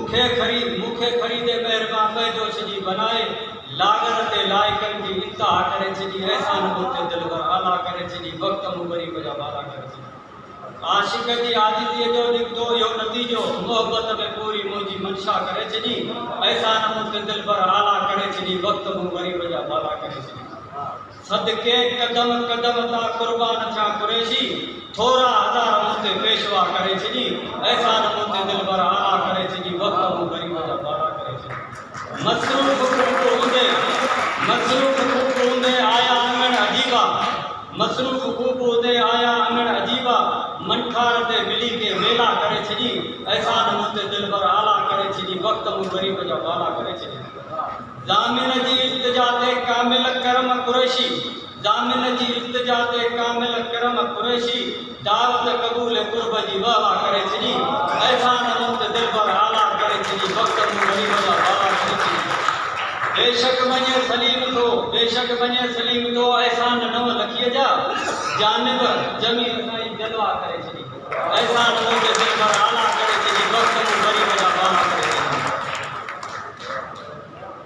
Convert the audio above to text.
मुखे खरीदे मेहरबान पैदो छजी बनाए लागन ते लायकन जी इंतहा करे छजी एहसान मोते दिल पर आला करे छजी वक्त मुगरी बजा बाला करे छजी आशिक जी आदित्य जो निकतो यो नतीजो मोहब्बत में पूरी मुझी मनशा करे छजी एहसान मोते दिल पर आला करे छजी वक्त मुगरी बजा बाला करे छजी सदके कदम कदम ता कुर्बान छा कुरैशी थोड़ा हजार मोते पेशवा करे छजी एहसान मोते दिल पर आला करे छजी वक्त मुगरी बजा बाला करे छजी मसरूफ खूब होंदे आया अंगण अजीबा मसरूफ खूब होंदे आया अंगण अजीबा मनखार ते मिली के मेला करे छजी एहसान मोते दिल पर आला करे छजी वक्त मु गरीब जा बाला करे छजी जामिन जी इल्तिजा ते कामिल करम कुरैशी जामिन जी इल्तिजा ते कामिल करम कुरैशी दावत कबूल कुर्ब जी वाला करे छजी एहसान मोते दिल पर आला करे छजी वक्त मु गरीब जा बाला करे छजी बेशक बने सलीम तो एहसान नव लखिए जा जानिब जमीन साईं जलवा करे छड़ी एहसान मोते